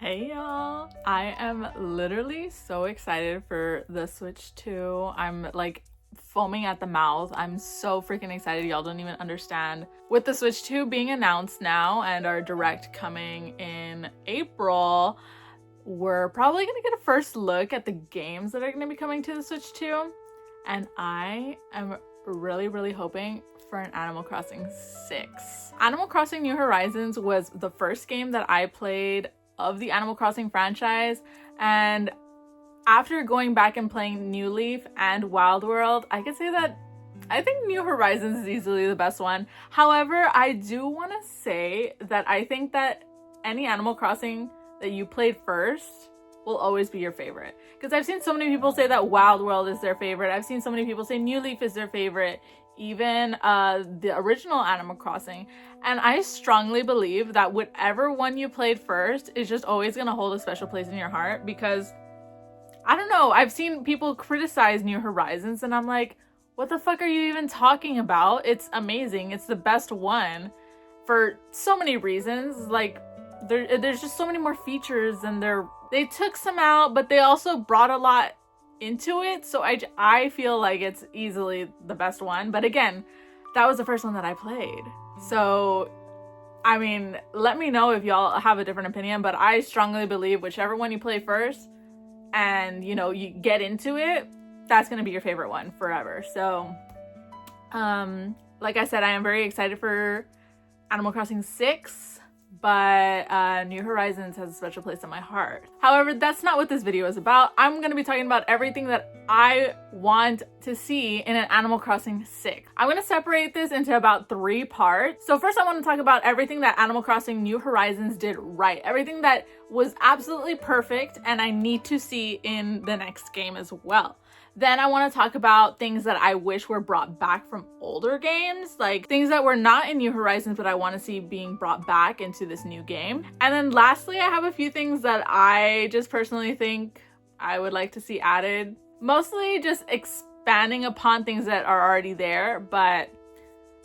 Hey y'all, I am literally so excited for the Switch 2. I'm like foaming at the mouth. I'm so freaking excited. Y'all don't even understand. With the Switch 2 being announced now and our direct coming in April, we're probably gonna get a first look at the games that are gonna be coming to the Switch 2. And I am really hoping for an Animal Crossing 6. Animal Crossing New Horizons was the first game that I played of the Animal Crossing franchise, and after going back and playing New Leaf and Wild World, I could say that I think New Horizons is easily the best one. However, I do want to say that I think that any Animal Crossing that you played first will always be your favorite. Because I've seen so many people say that Wild World is their favorite. I've seen so many people say New Leaf is their favorite. Even the original Animal Crossing. And I strongly believe that whatever one you played first is just always going to hold a special place in your heart, because I don't know, I've seen people criticize New Horizons and I'm like, what the fuck are you even talking about? It's amazing. It's the best one for so many reasons. Like there's just so many more features, and they took some out, but they also brought a lot into it, so I feel like it's easily the best one. But again, that was the first one that I played, so I mean, let me know if y'all have a different opinion, but I strongly believe whichever one you play first and you know you get into it, that's gonna be your favorite one forever. So like I said, I am very excited for Animal Crossing 6, but New Horizons has a special place in my heart. However, that's not what this video is about. I'm going to be talking about everything that I want to see in an Animal Crossing 6. I'm going to separate this into about 3 parts. So first I want to talk about everything that Animal Crossing New Horizons did right. Everything that was absolutely perfect and I need to see in the next game as well. Then I want to talk about things that I wish were brought back from older games, like things that were not in New Horizons but I want to see being brought back into this new game. And then lastly, I have a few things that I just personally think I would like to see added. Mostly just expanding upon things that are already there, but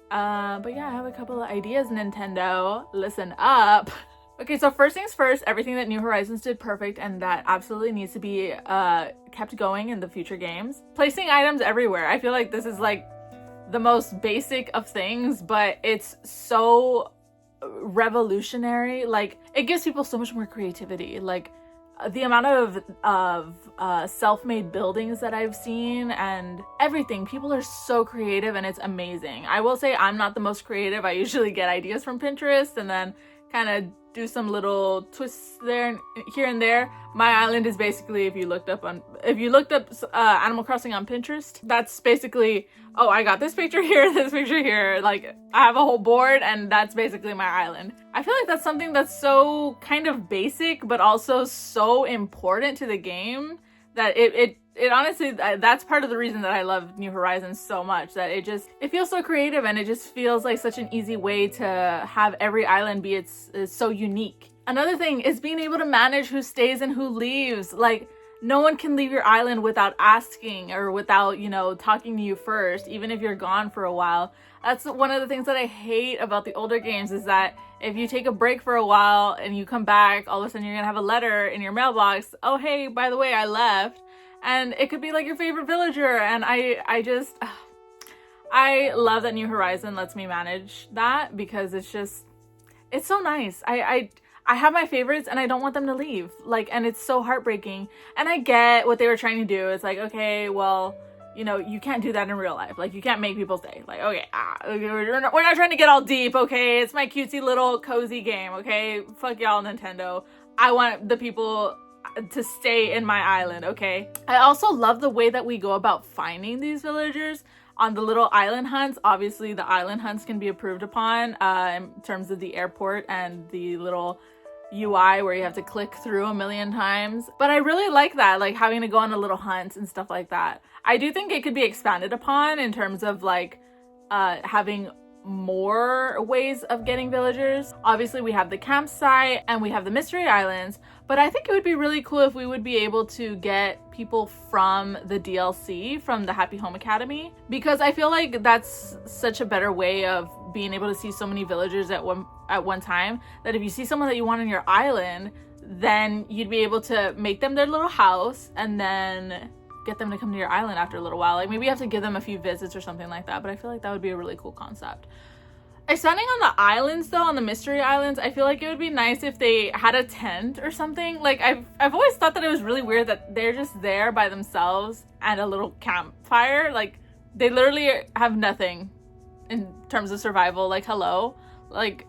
yeah, I have a couple of ideas, Nintendo. Listen up. Okay, so first things first, everything that New Horizons did perfect and that absolutely needs to be kept going in the future games. Placing items everywhere. I feel like this is like the most basic of things, but it's so revolutionary. Like, it gives people so much more creativity. Like, the amount of self-made buildings that I've seen and everything, people are so creative and it's amazing. I will say I'm not the most creative. I usually get ideas from Pinterest and then kind of do some little twists there here and there. My island is basically, if you looked up Animal Crossing on Pinterest, that's basically, oh, I got this picture here, this picture here. Like, I have a whole board and that's basically my island. I feel like that's something that's so kind of basic but also so important to the game that it honestly, that's part of the reason that I love New Horizons so much, that it feels so creative and it just feels like such an easy way to have every island be it's so unique. Another thing is being able to manage who stays and who leaves. Like, no one can leave your island without asking or without, you know, talking to you first, even if you're gone for a while. That's one of the things that I hate about the older games, is that if you take a break for a while and you come back, all of a sudden you're gonna have a letter in your mailbox. Oh, hey, by the way, I left. And it could be like your favorite villager. And I love that New Horizon lets me manage that, because it's so nice. I have my favorites and I don't want them to leave. Like, and it's so heartbreaking. And I get what they were trying to do. It's like, okay, well, you know, you can't do that in real life. Like, you can't make people stay. Like, okay, we're not trying to get all deep, okay? It's my cutesy little cozy game, okay? Fuck y'all, Nintendo. I want the people to stay in my island, okay? I also love the way that we go about finding these villagers on the little island hunts. Obviously, the island hunts can be improved upon in terms of the airport and the little UI where you have to click through a million times. But I really like that, like having to go on a little hunts and stuff like that. I do think it could be expanded upon in terms of like having more ways of getting villagers. Obviously, we have the campsite and we have the mystery islands, but I think it would be really cool if we would be able to get people from the DLC, from the Happy Home Academy, because I feel like that's such a better way of being able to see so many villagers at one time, that if you see someone that you want on your island, then you'd be able to make them their little house and then get them to come to your island after a little while. Like maybe you have to give them a few visits or something like that, but I feel like that would be a really cool concept. Expanding on the islands though, on the mystery islands, I feel like it would be nice if they had a tent or something. Like I've always thought that it was really weird that they're just there by themselves and a little campfire. Like they literally have nothing in terms of survival. Like hello, like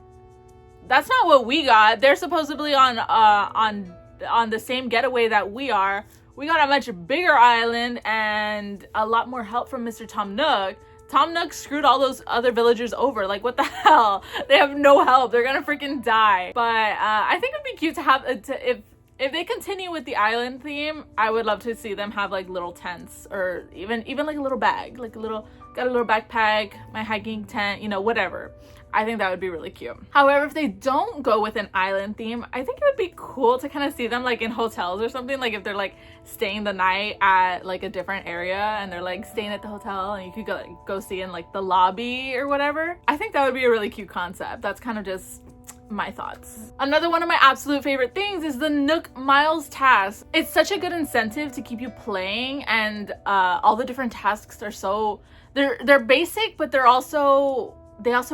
that's not what we got. They're supposedly on the same getaway that we are. We got a much bigger island and a lot more help from Mr. Tom Nook. Tom Nook screwed all those other villagers over. Like, what the hell? They have no help. They're gonna freaking die. But I think it'd be cute to have, if they continue with the island theme, I would love to see them have like little tents or even like a little bag, like got a little backpack, my hiking tent, you know, whatever. I think that would be really cute. However, if they don't go with an island theme, I think it would be cool to kind of see them like in hotels or something. Like if they're like staying the night at like a different area and they're like staying at the hotel and you could go see in like the lobby or whatever. I think that would be a really cute concept. That's kind of just my thoughts. Another one of my absolute favorite things is the Nook Miles task. It's such a good incentive to keep you playing, and all the different tasks are so, they're basic, but they also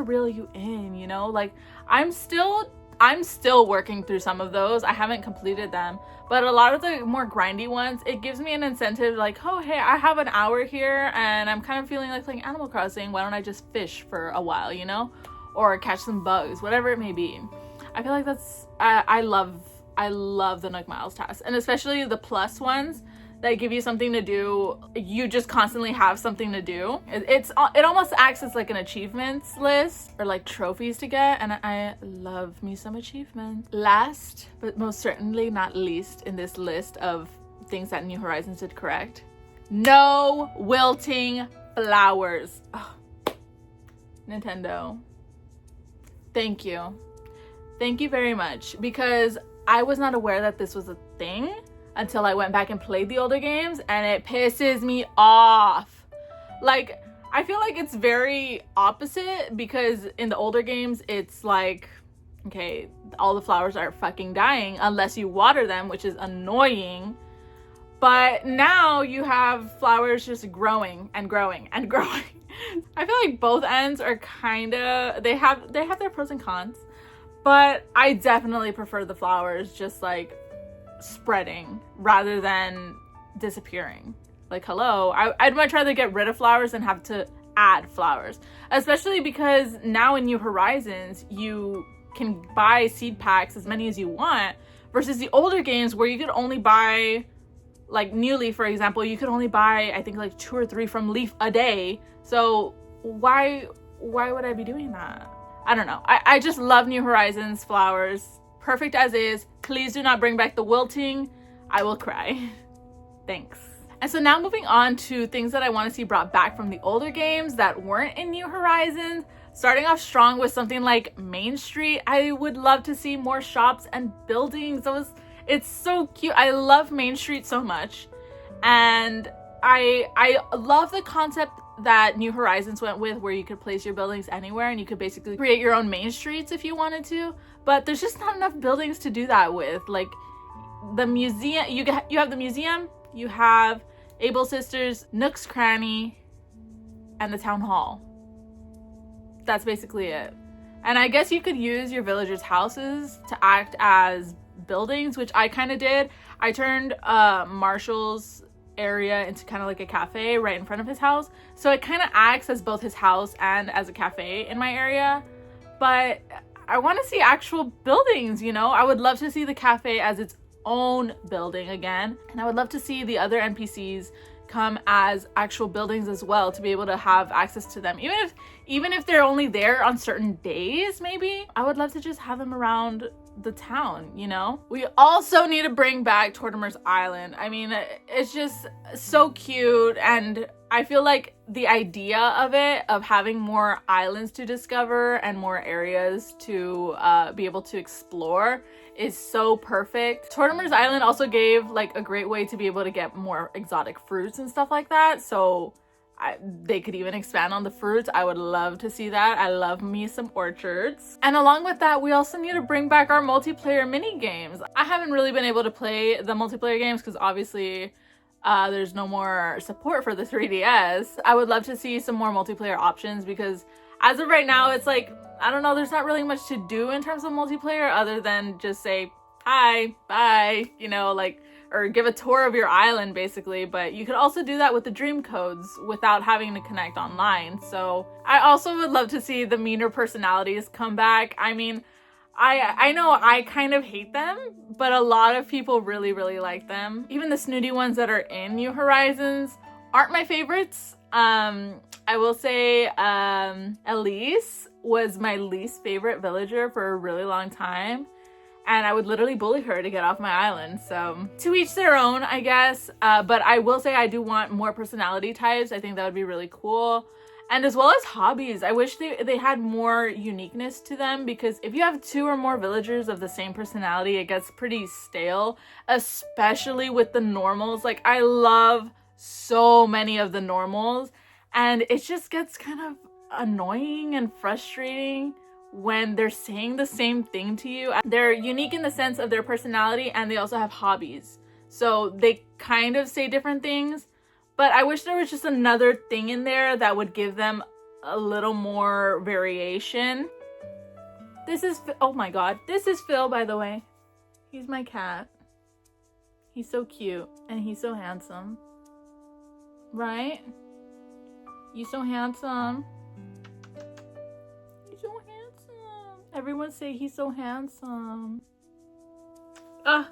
reel you in, you know? Like I'm still working through some of those. I haven't completed them, but a lot of the more grindy ones, it gives me an incentive like, oh hey, I have an hour here and I'm kind of feeling like playing Animal Crossing. Why don't I just fish for a while, you know? Or catch some bugs, whatever it may be. I feel like that's, I love the Nook Miles tasks, and especially the plus ones that give you something to do. You just constantly have something to do. It almost acts as like an achievements list or like trophies to get, and I love me some achievements. Last but most certainly not least in this list of things that New Horizons did correct, no wilting flowers. Oh, Nintendo, thank you very much, because I was not aware that this was a thing until I went back and played the older games, and it pisses me off. Like, I feel like it's very opposite, because in the older games, it's like, okay, all the flowers are fucking dying unless you water them, which is annoying. But now you have flowers just growing and growing and growing. I feel like both ends are kind of, they have their pros and cons, but I definitely prefer the flowers just like spreading rather than disappearing. Like hello, I'd much rather get rid of flowers than have to add flowers, especially because now in New Horizons you can buy seed packs as many as you want, versus the older games where you could only buy, like New Leaf for example, you could only buy I think like 2 or 3 from Leaf a day. So why would I be doing that? I don't know. I just love New Horizons flowers. Perfect as is. Please do not bring back the wilting. I will cry. Thanks. And so now moving on to things that I want to see brought back from the older games that weren't in New Horizons. Starting off strong with something like Main Street. I would love to see more shops and buildings. It's so cute. I love Main Street so much. And I love the concept that New Horizons went with, where you could place your buildings anywhere and you could basically create your own main streets if you wanted to. But there's just not enough buildings to do that with. Like the museum, you have the museum, you have Able Sisters, Nook's Cranny, and the town hall. That's basically it. And I guess you could use your villagers' houses to act as buildings, which I kind of did. I turned Marshall's area into kind of like a cafe right in front of his house, so it kind of acts as both his house and as a cafe in my area. But I want to see actual buildings, you know? I would love to see the cafe as its own building again, and I would love to see the other NPCs come as actual buildings as well, to be able to have access to them, even if they're only there on certain days. Maybe I would love to just have them around the town, you know? We also need to bring back Tortimer's Island. I mean, it's just so cute, and I feel like the idea of it, of having more islands to discover and more areas to be able to explore, is so perfect. Tortimer's Island also gave like a great way to be able to get more exotic fruits and stuff like that, so They could even expand on the fruits. I would love to see that. I love me some orchards. And along with that, we also need to bring back our multiplayer mini games. I haven't really been able to play the multiplayer games because obviously there's no more support for the 3DS. I would love to see some more multiplayer options because as of right now, it's like, I don't know, there's not really much to do in terms of multiplayer other than just say, hi, bye, you know, like, or give a tour of your island basically. But you could also do that with the dream codes without having to connect online. So I also would love to see the meaner personalities come back. I mean, I know I kind of hate them, but a lot of people really, really like them. Even the snooty ones that are in New Horizons aren't my favorites. I will say Elise was my least favorite villager for a really long time. And I would literally bully her to get off my island. So to each their own, I guess. But I will say I do want more personality types. I think that would be really cool. And as well as hobbies. I wish they had more uniqueness to them, because if you have 2 or more villagers of the same personality, it gets pretty stale, especially with the normals. Like, I love so many of the normals, and it just gets kind of annoying and frustrating when they're saying the same thing to you. They're unique in the sense of their personality, and they also have hobbies. So they kind of say different things, but I wish there was just another thing in there that would give them a little more variation. This is, oh my god, this is Phil, by the way. He's my cat. He's so cute, and he's so handsome. Right? You so handsome. He's so handsome. Everyone say he's so handsome. Bye.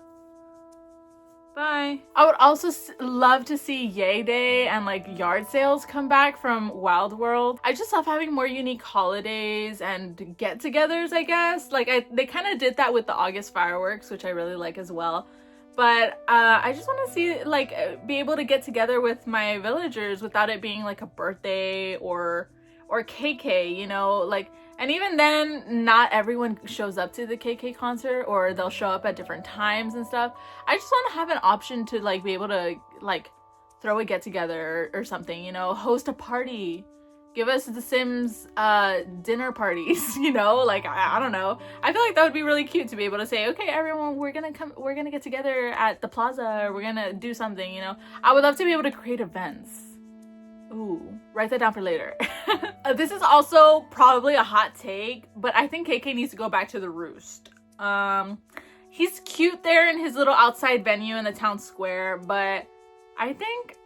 I would also love to see Yay Day and like yard sales come back from Wild World. I just love having more unique holidays and get-togethers, I guess. Like they kind of did that with the August fireworks, which I really like as well. But I just want to see, like, be able to get together with my villagers without it being like a birthday or KK, you know, like. And even then, not everyone shows up to the KK concert, or they'll show up at different times and stuff. I just want to have an option to like be able to like throw a get together or something, you know, host a party, give us the Sims dinner parties, you know, like I don't know. I feel like that would be really cute to be able to say, okay, everyone, we're gonna get together at the plaza, or we're gonna do something, you know. I would love to be able to create events. Ooh, write that down for later. This is also probably a hot take, but I think KK needs to go back to the roost. He's cute there in his little outside venue in the town square, but I think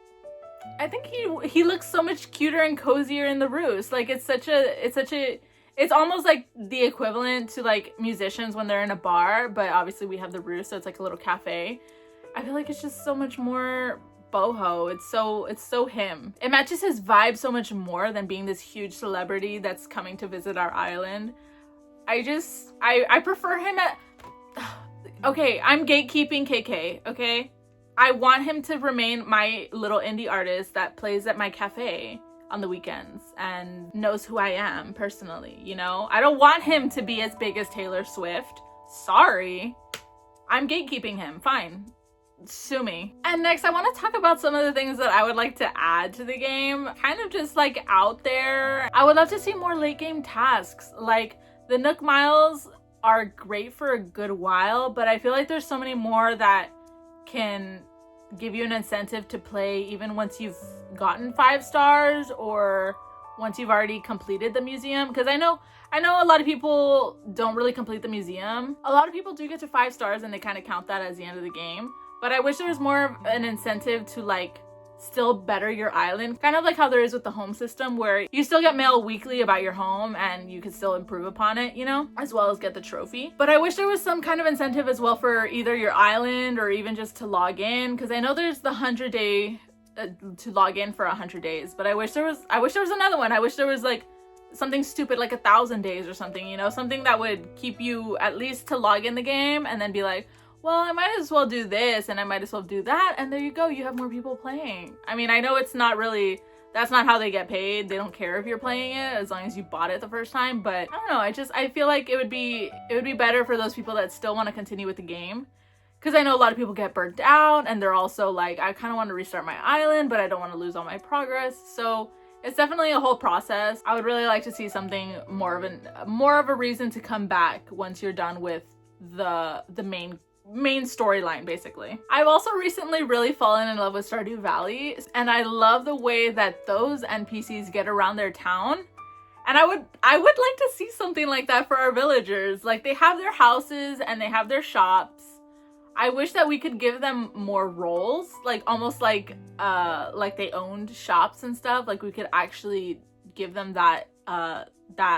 he looks so much cuter and cozier in the roost. Like it's almost like the equivalent to like musicians when they're in a bar, but obviously we have the roost, so it's like a little cafe. I feel like it's just so much more boho. It's so him. It matches his vibe so much more than being this huge celebrity that's coming to visit our island. I prefer him at okay, I'm gatekeeping KK, okay? I want him to remain my little indie artist that plays at my cafe on the weekends and knows who I am personally, you know? I don't want him to be as big as Taylor Swift. Sorry. I'm gatekeeping him. Fine. Sue me. And next, I want to talk about some of the things that I would like to add to the game. Kind of just like out there. I would love to see more late game tasks. Like the Nook Miles are great for a good while, but I feel like there's so many more that can give you an incentive to play even once you've gotten 5 stars or once you've already completed the museum. Because I know a lot of people don't really complete the museum. A lot of people do get to 5 stars and they kind of count that as the end of the game. But I wish there was more of an incentive to like still better your island. Kind of like how there is with the home system, where you still get mail weekly about your home and you can still improve upon it, you know, as well as get the trophy. But I wish there was some kind of incentive as well for either your island or even just to log in. Because I know there's the 100-day to log in for 100 days. But I wish there was another one. I wish there was like something stupid like 1,000 days or something, you know, something that would keep you at least to log in the game and then be like, well, I might as well do this and I might as well do that, and there you go, you have more people playing. I mean, I know it's not really, that's not how they get paid. They don't care if you're playing it as long as you bought it the first time, but I don't know, I feel like it would be better for those people that still want to continue with the game because I know a lot of people get burnt out and they're also like, I kind of want to restart my island, but I don't want to lose all my progress. So it's definitely a whole process. I would really like to see something more of a reason to come back once you're done with the main storyline, basically. I've also recently really fallen in love with Stardew Valley, and I love the way that those NPCs get around their town. And I would like to see something like that for our villagers. Like, they have their houses and they have their shops. I wish that we could give them more roles, like almost like they owned shops and stuff. Like, we could actually give them that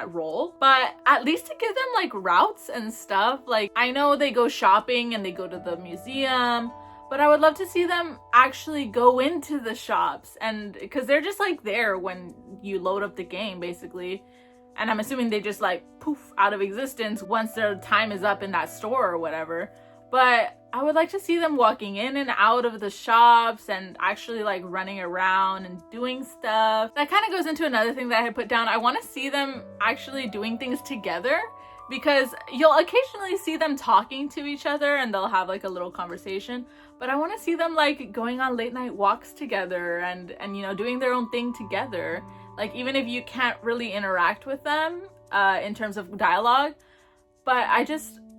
role, but at least to give them like routes and stuff. Like, I know they go shopping and they go to the museum, but I would love to see them actually go into the shops, and because they're just like there when you load up the game, basically. And I'm assuming they just like poof out of existence once their time is up in that store or whatever. But I would like to see them walking in and out of the shops and actually like running around and doing stuff. That kind of goes into another thing that I had put down. I want to see them actually doing things together, because you'll occasionally see them talking to each other and they'll have like a little conversation. But I want to see them like going on late night walks together and you know, doing their own thing together. Like, even if you can't really interact with them in terms of dialogue, but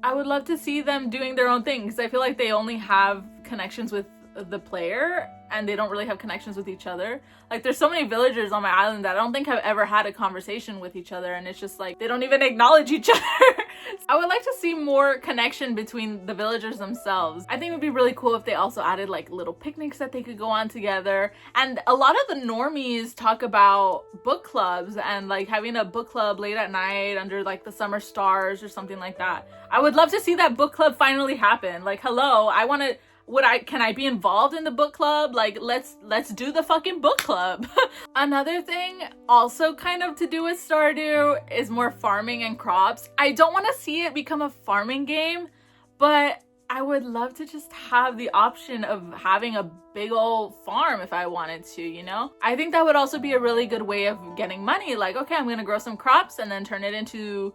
I would love to see them doing their own thing, because I feel like they only have connections with the player and they don't really have connections with each other. Like, there's so many villagers on my island that I don't think have ever had a conversation with each other, and it's just like they don't even acknowledge each other. I would like to see more connection between the villagers themselves. I think it would be really cool if they also added like little picnics that they could go on together. And a lot of the normies talk about book clubs and like having a book club late at night under like the summer stars or something like that. I would love to see that book club finally happen. Like, hello, can I be involved in the book club? Like, let's do the fucking book club. Another thing also kind of to do with Stardew is more farming and crops. I don't want to see it become a farming game, but I would love to just have the option of having a big old farm if I wanted to, you know? I think that would also be a really good way of getting money. Like, okay, I'm gonna grow some crops and then turn it into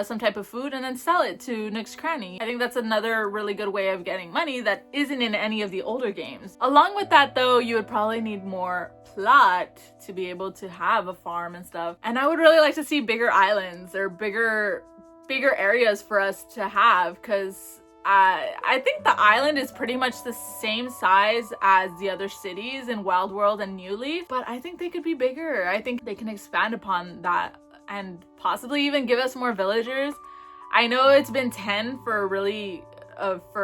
some type of food and then sell it to Nook's Cranny. I think that's another really good way of getting money that isn't in any of the older games. Along with that though, you would probably need more plot to be able to have a farm and stuff. And I would really like to see bigger islands or bigger areas for us to have, because I think the island is pretty much the same size as the other cities in Wild World and New Leaf, but I think they could be bigger. I think they can expand upon that and possibly even give us more villagers. I know it's been 10 for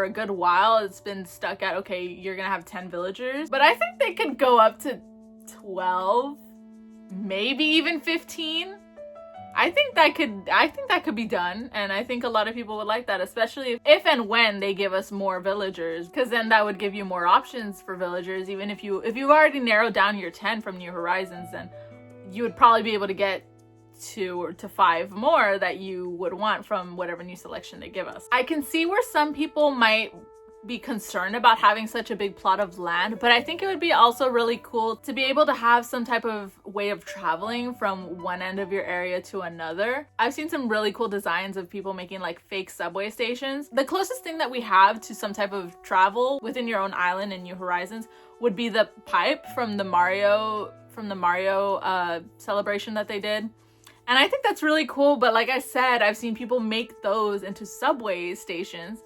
a good while. It's been stuck at, okay, you're gonna have 10 villagers, but I think they could go up to 12, maybe even 15. I think that could be done, and I think a lot of people would like that, especially if and when they give us more villagers, because then that would give you more options for villagers. Even if you've already narrowed down your 10 from New Horizons, then you would probably be able to get 2 to 5 more that you would want from whatever new selection they give us. I can see where some people might be concerned about having such a big plot of land, but I think it would be also really cool to be able to have some type of way of traveling from one end of your area to another. I've seen some really cool designs of people making like fake subway stations. The closest thing that we have to some type of travel within your own island in New Horizons would be the pipe from the Mario celebration that they did. And I think that's really cool, but like I said, I've seen people make those into subway stations,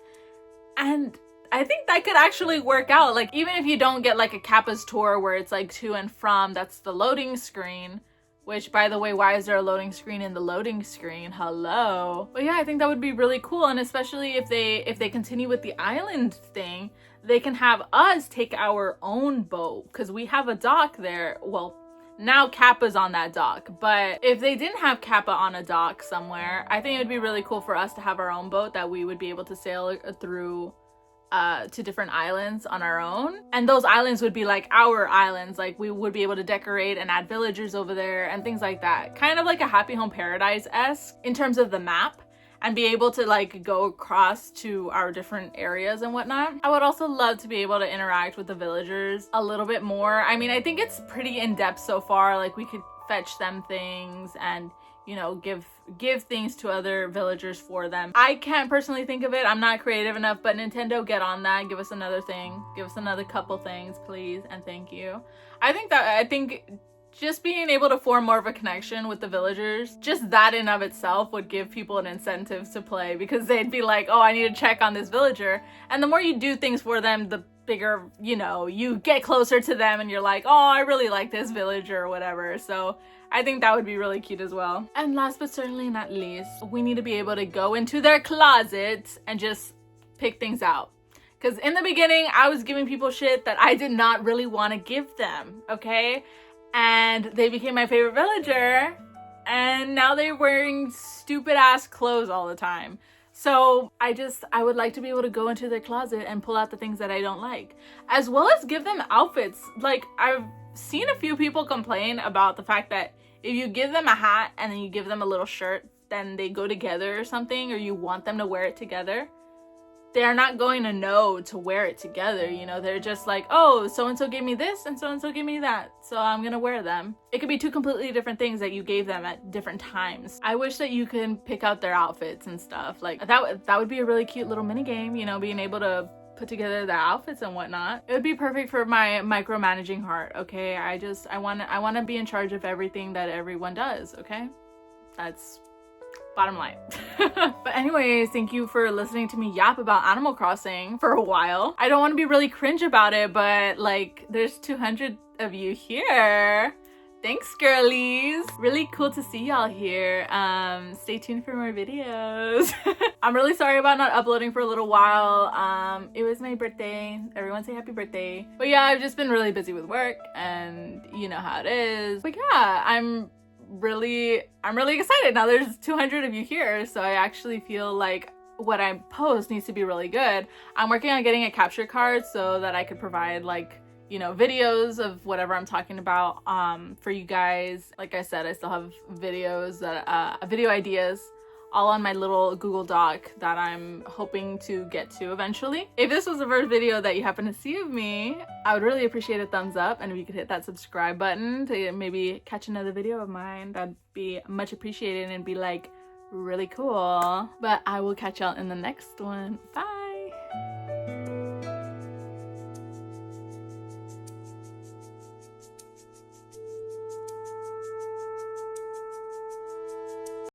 and I think that could actually work out. Like, even if you don't get like a Kappa's tour where it's like to and from, that's the loading screen, which, by the way, why is there a loading screen in the loading screen? Hello. But yeah, I think that would be really cool, and especially if they continue with the island thing, they can have us take our own boat, because we have a dock there. Well, now Kappa's on that dock, but if they didn't have Kappa on a dock somewhere, I think it would be really cool for us to have our own boat that we would be able to sail through to different islands on our own. And those islands would be like our islands. Like, we would be able to decorate and add villagers over there and things like that. Kind of like a Happy Home Paradise-esque in terms of the map, and be able to like go across to our different areas and whatnot. I would also love to be able to interact with the villagers a little bit more. I mean, I think it's pretty in-depth so far. Like, we could fetch them things and you know, give things to other villagers for them. I can't personally think of it. I'm not creative enough, but Nintendo, get on that. Give us another thing. Give us another couple things, please, and thank you. I think just being able to form more of a connection with the villagers, just that in of itself would give people an incentive to play, because they'd be like, oh, I need to check on this villager. And the more you do things for them, the bigger, you know, you get closer to them and you're like, oh, I really like this villager or whatever. So I think that would be really cute as well. And last but certainly not least, we need to be able to go into their closets and just pick things out. Because in the beginning, I was giving people shit that I did not really want to give them, okay? And they became my favorite villager, and now they're wearing stupid ass clothes all the time. So I would like to be able to go into their closet and pull out the things that I don't like, as well as give them outfits. Like, I've seen a few people complain about the fact that if you give them a hat and then you give them a little shirt, then they go together or something, or you want them to wear it together. They're not going to know to wear it together, you know. They're just like, oh, so-and-so gave me this and so-and-so gave me that, so I'm gonna wear them. It could be two completely different things that you gave them at different times. I wish that you can pick out their outfits and stuff. Like, that would be a really cute little mini game, you know, being able to put together their outfits and whatnot. It would be perfect for my micromanaging heart, okay? I want to be in charge of everything that everyone does, okay? That's bottom line. But anyways, thank you for listening to me yap about Animal Crossing for a while. I don't want to be really cringe about it, but like, there's 200 of you here. Thanks, girlies. Really cool to see y'all here. Stay tuned for more videos. I'm really sorry about not uploading for a little while. It was my birthday. Everyone say happy birthday. But yeah, I've just been really busy with work, and you know how it is. But yeah, I'm really excited. Now there's 200 of you here, so I actually feel like what I post needs to be really good. I'm working on getting a capture card so that I could provide, like, you know, videos of whatever I'm talking about for you guys. Like I said, I still have videos that video ideas all on my little Google Doc that I'm hoping to get to eventually. If this was the first video that you happen to see of me, I would really appreciate a thumbs up, and if you could hit that subscribe button to maybe catch another video of mine, that'd be much appreciated and be like really cool. But I will catch y'all in the next one. Bye.